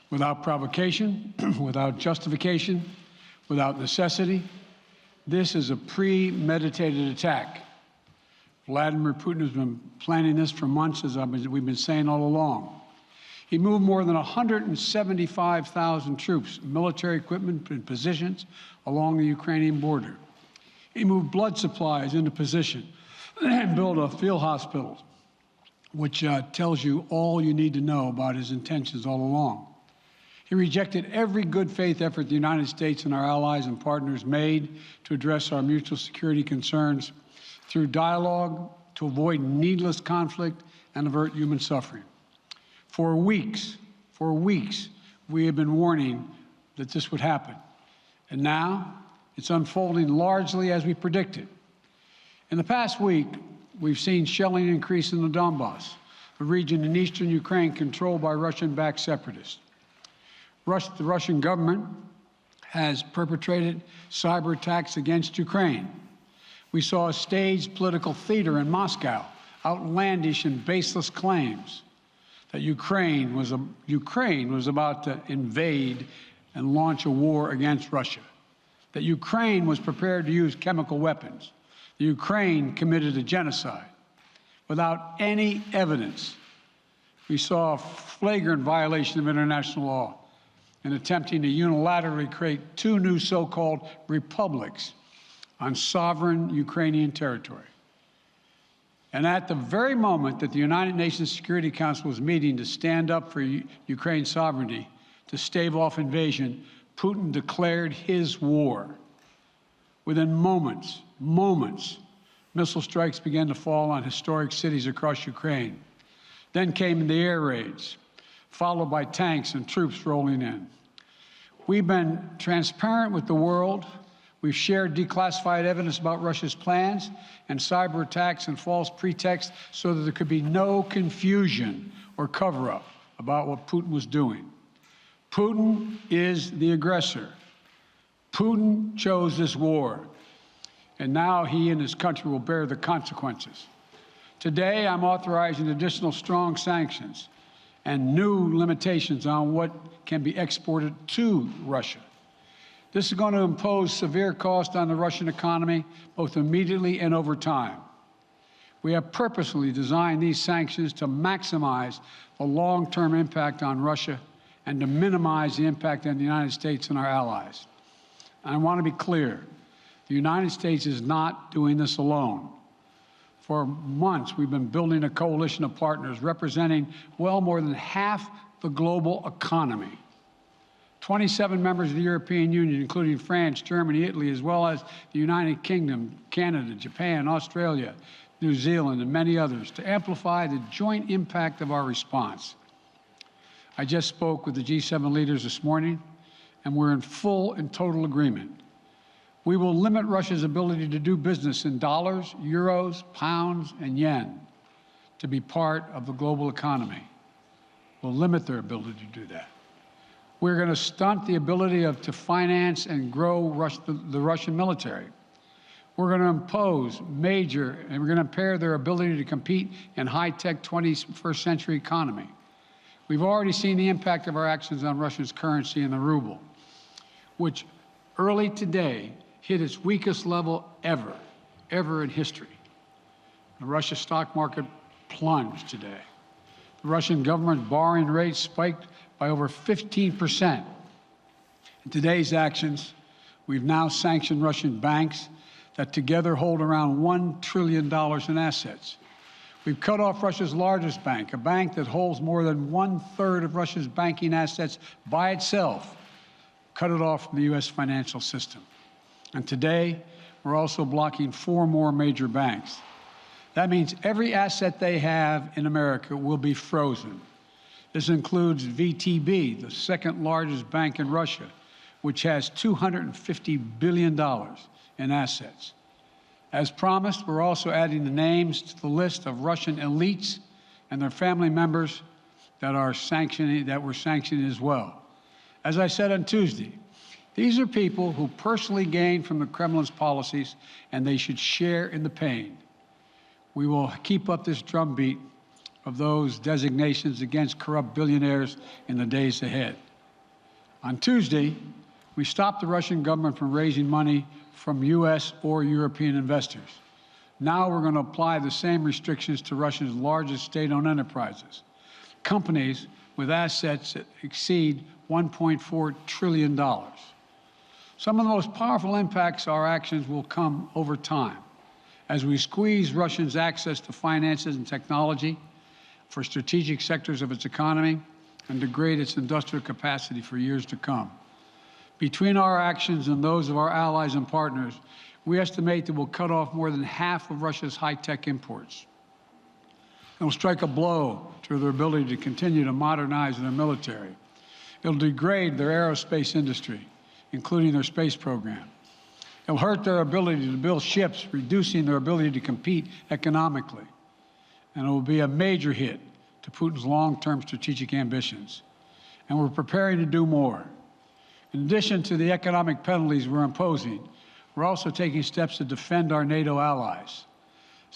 without provocation, without justification, without necessity. This is a premeditated attack. Vladimir Putin has been planning this for months, as we've been saying all along. He moved more than 175,000 troops, military equipment, and positions along the Ukrainian border. He moved blood supplies into position and built a field hospital, which tells you all you need to know about his intentions all along. He rejected every good faith effort the United States and our allies and partners made to address our mutual security concerns through dialogue to avoid needless conflict and avert human suffering. For weeks, we have been warning that this would happen. And now it's unfolding largely as we predicted. In the past week, we've seen shelling increase in the Donbass, a region in eastern Ukraine controlled by Russian-backed separatists. The Russian government has perpetrated cyber attacks against Ukraine. We saw a staged political theater in Moscow, outlandish and baseless claims that Ukraine was about to invade and launch a war against Russia, that Ukraine was prepared to use chemical weapons, that Ukraine committed a genocide. Without any evidence, we saw a flagrant violation of international law in attempting to unilaterally create two new so-called republics on sovereign Ukrainian territory. And at the very moment that the United Nations Security Council was meeting to stand up for Ukraine's sovereignty, to stave off invasion, Putin declared his war. Within moments, missile strikes began to fall on historic cities across Ukraine. Then came the air raids, followed by tanks and troops rolling in. We've been transparent with the world. We've shared declassified evidence about Russia's plans and cyber attacks and false pretexts so that there could be no confusion or cover-up about what Putin was doing. Putin is the aggressor. Putin chose this war, and now he and his country will bear the consequences. Today, I'm authorizing additional strong sanctions and new limitations on what can be exported to Russia. This is going to impose severe cost on the Russian economy, both immediately and over time. We have purposely designed these sanctions to maximize the long-term impact on Russia and to minimize the impact on the United States and our allies. And I want to be clear, the United States is not doing this alone. For months, we've been building a coalition of partners representing well more than half the global economy. 27 members of the European Union, including France, Germany, Italy, as well as the United Kingdom, Canada, Japan, Australia, New Zealand, and many others, to amplify the joint impact of our response. I just spoke with the G7 leaders this morning, and we're in full and total agreement. We will limit Russia's ability to do business in dollars, euros, pounds, and yen to be part of the global economy. We'll limit their ability to do that. We're going to stunt the ability to finance and grow the Russian military. We're going to impose and we're going to impair their ability to compete in high-tech 21st century economy. We've already seen the impact of our actions on Russia's currency and the ruble, which early today hit its weakest level ever in history. The Russia stock market plunged today. The Russian government borrowing rate spiked by over 15%. In today's actions, we've now sanctioned Russian banks that together hold around $1 trillion in assets. We've cut off Russia's largest bank, a bank that holds more than 1/3 of Russia's banking assets by itself, cut it off from the U.S. financial system. And today, we're also blocking 4 more major banks. That means every asset they have in America will be frozen. This includes VTB, the second largest bank in Russia, which has $250 billion in assets. As promised, we're also adding the names to the list of Russian elites and their family members that we're sanctioning as well. As I said on Tuesday, these are people who personally gain from the Kremlin's policies, and they should share in the pain. We will keep up this drumbeat of those designations against corrupt billionaires in the days ahead. On Tuesday, we stopped the Russian government from raising money from U.S. or European investors. Now we're going to apply the same restrictions to Russia's largest state-owned enterprises, companies with assets that exceed $1.4 trillion. Some of the most powerful impacts of our actions will come over time as we squeeze Russia's access to finances and technology for strategic sectors of its economy and degrade its industrial capacity for years to come. Between our actions and those of our allies and partners, we estimate that we'll cut off more than half of Russia's high-tech imports. It will strike a blow to their ability to continue to modernize their military. It'll degrade their aerospace industry, including their space program. It'll hurt their ability to build ships, reducing their ability to compete economically. And it will be a major hit to Putin's long-term strategic ambitions. And we're preparing to do more. In addition to the economic penalties we're imposing, we're also taking steps to defend our NATO allies,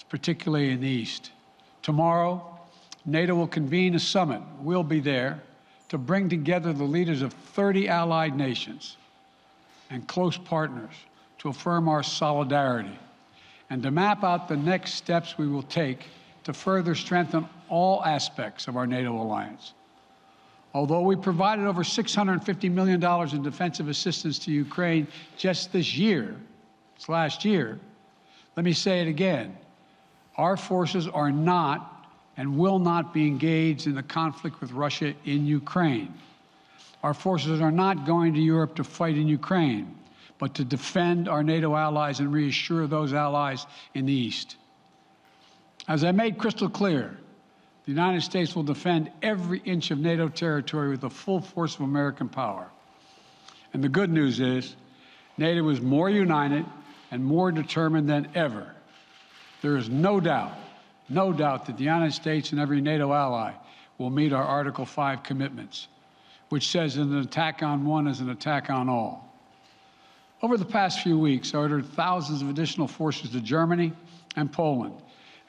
particularly in the East. Tomorrow, NATO will convene a summit. We'll be there to bring together the leaders of 30 allied nations and close partners to affirm our solidarity and to map out the next steps we will take to further strengthen all aspects of our NATO alliance. Although we provided over $650 million in defensive assistance to Ukraine just this last year, let me say it again. Our forces are not and will not be engaged in the conflict with Russia in Ukraine. Our forces are not going to Europe to fight in Ukraine, but to defend our NATO allies and reassure those allies in the East. As I made crystal clear, the United States will defend every inch of NATO territory with the full force of American power. And the good news is, NATO is more united and more determined than ever. There is no doubt that the United States and every NATO ally will meet our Article 5 commitments, which says that an attack on one is an attack on all. Over the past few weeks, I ordered thousands of additional forces to Germany and Poland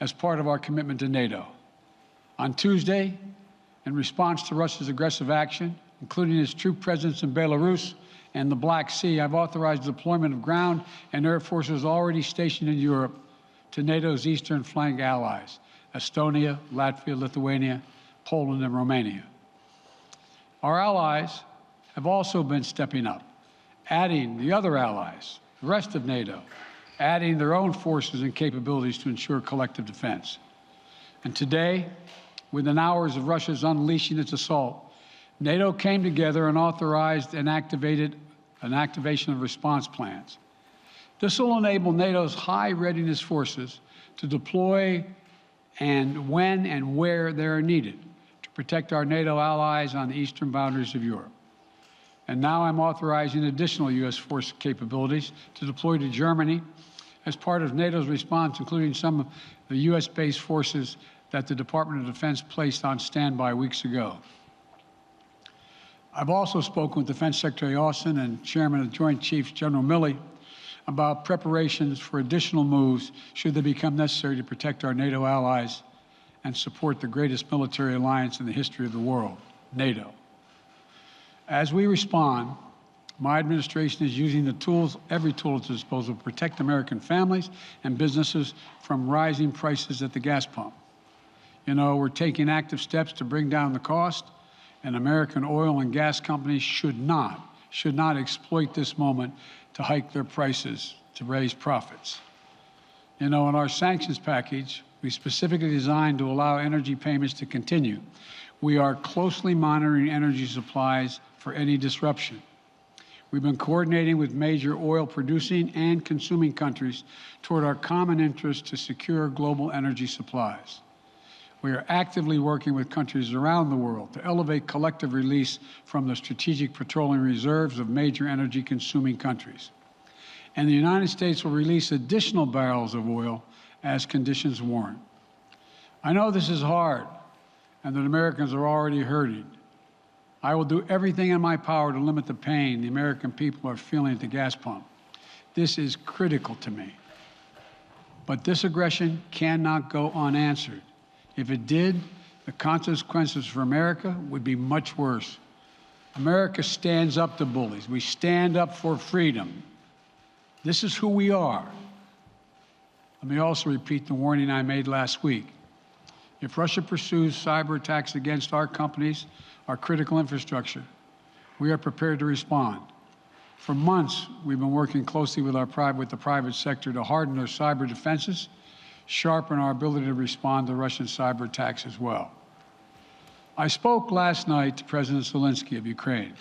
as part of our commitment to NATO. On Tuesday, in response to Russia's aggressive action, including its troop presence in Belarus and the Black Sea, I've authorized the deployment of ground and air forces already stationed in Europe to NATO's eastern flank allies, Estonia, Latvia, Lithuania, Poland, and Romania. Our allies have also been stepping up, adding the other allies, the rest of NATO, adding their own forces and capabilities to ensure collective defense. And today, within hours of Russia's unleashing its assault, NATO came together and authorized and activated an activation of response plans. This will enable NATO's high readiness forces to deploy and when and where they are needed to protect our NATO allies on the eastern boundaries of Europe. And now I'm authorizing additional U.S. force capabilities to deploy to Germany as part of NATO's response, including some of the U.S.-based forces that the Department of Defense placed on standby weeks ago. I've also spoken with Defense Secretary Austin and Chairman of the Joint Chiefs, General Milley, about preparations for additional moves should they become necessary to protect our NATO allies and support the greatest military alliance in the history of the world, NATO. As we respond, my administration is using the tools, every tool at its disposal, to protect American families and businesses from rising prices at the gas pump. You know, we're taking active steps to bring down the cost, and American oil and gas companies should not exploit this moment to hike their prices to raise profits. You know, in our sanctions package, we specifically designed to allow energy payments to continue. We are closely monitoring energy supplies for any disruption. We've been coordinating with major oil-producing and consuming countries toward our common interest to secure global energy supplies. We are actively working with countries around the world to elevate collective release from the strategic petroleum reserves of major energy-consuming countries. And the United States will release additional barrels of oil as conditions warrant. I know this is hard and that Americans are already hurting. I will do everything in my power to limit the pain the American people are feeling at the gas pump. This is critical to me. But this aggression cannot go unanswered. If it did, the consequences for America would be much worse. America stands up to bullies. We stand up for freedom. This is who we are. Let me also repeat the warning I made last week. If Russia pursues cyber attacks against our companies, our critical infrastructure, we are prepared to respond. For months, we've been working closely with the private sector to harden their cyber defenses, sharpen our ability to respond to Russian cyber attacks as well. I spoke last night to President Zelensky of Ukraine,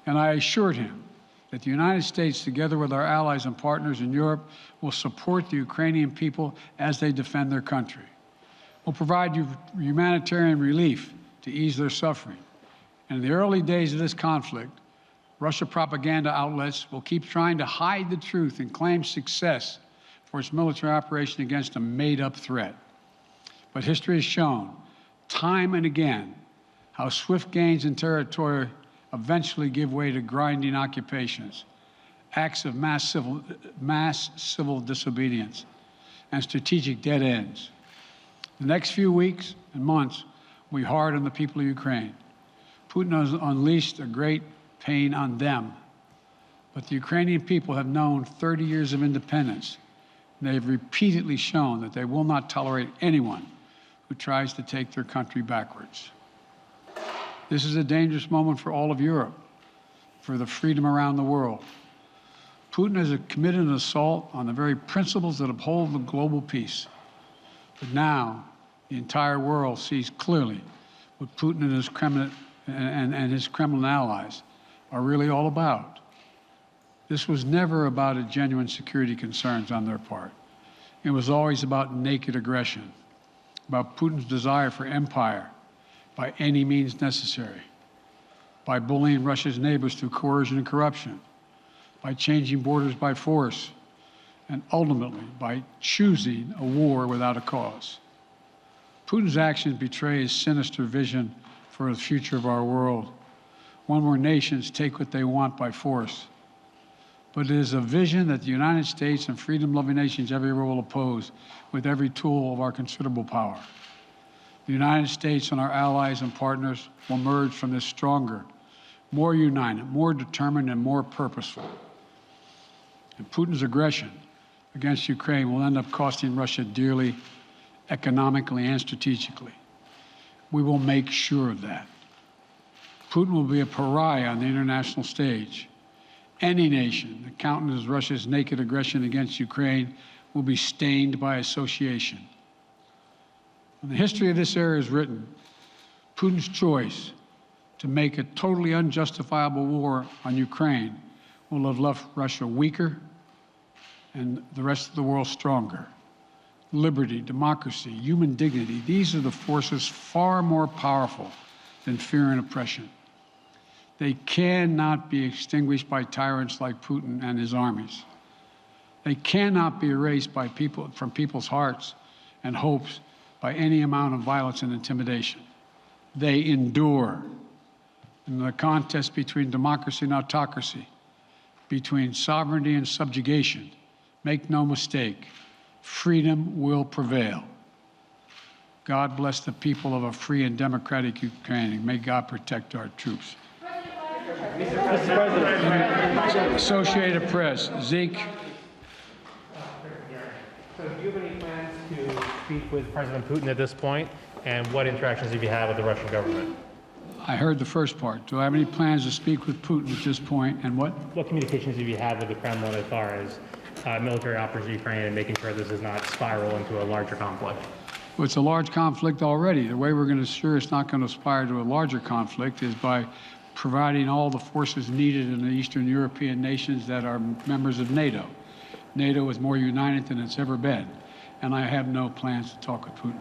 and I assured him that the United States, together with our allies and partners in Europe, will support the Ukrainian people as they defend their country. We'll provide humanitarian relief to ease their suffering. And in the early days of this conflict, Russia propaganda outlets will keep trying to hide the truth and claim success for its military operation against a made-up threat. But history has shown, time and again, how swift gains in territory eventually give way to grinding occupations, acts of mass civil disobedience, and strategic dead ends. The next few weeks and months will be hard on the people of Ukraine. Putin has unleashed a great pain on them, but the Ukrainian people have known 30 years of independence, and they have repeatedly shown that they will not tolerate anyone who tries to take their country backwards. This is a dangerous moment for all of Europe, for the freedom around the world. Putin has committed an assault on the very principles that uphold the global peace. But now, the entire world sees clearly what Putin and his Kremlin allies are really all about. This was never about a genuine security concerns on their part. It was always about naked aggression, about Putin's desire for empire by any means necessary, by bullying Russia's neighbors through coercion and corruption, by changing borders by force, and ultimately by choosing a war without a cause. Putin's actions betray his sinister vision for the future of our world, one where nations take what they want by force. But it is a vision that the United States and freedom-loving nations everywhere will oppose with every tool of our considerable power. The United States and our allies and partners will emerge from this stronger, more united, more determined, and more purposeful. And Putin's aggression against Ukraine will end up costing Russia dearly, economically and strategically. We will make sure of that. Putin will be a pariah on the international stage. Any nation that countenances Russia's naked aggression against Ukraine will be stained by association. When the history of this era is written, Putin's choice to make a totally unjustifiable war on Ukraine will have left Russia weaker and the rest of the world stronger. Liberty, democracy, human dignity, these are the forces far more powerful than fear and oppression. They cannot be extinguished by tyrants like Putin and his armies. They cannot be erased by from people's hearts and hopes by any amount of violence and intimidation. They endure. In the contest between democracy and autocracy, between sovereignty and subjugation, make no mistake, freedom will prevail. God bless the people of a free and democratic Ukraine, and may God protect our troops. Mr. President. Associated Press, Zeke. So do you have any plans to speak with President Putin at this point? And what interactions have you had with the Russian government? I heard the first part. Do I have any plans to speak with Putin at this point, and what? What communications have you had with the Kremlin as far as military operations in Ukraine and making sure this does not spiral into a larger conflict? Well, it's a large conflict already. The way we're going to ensure it's not going to aspire to a larger conflict is by providing all the forces needed in the Eastern European nations that are members of NATO. NATO is more united than it's ever been, and I have no plans to talk with Putin.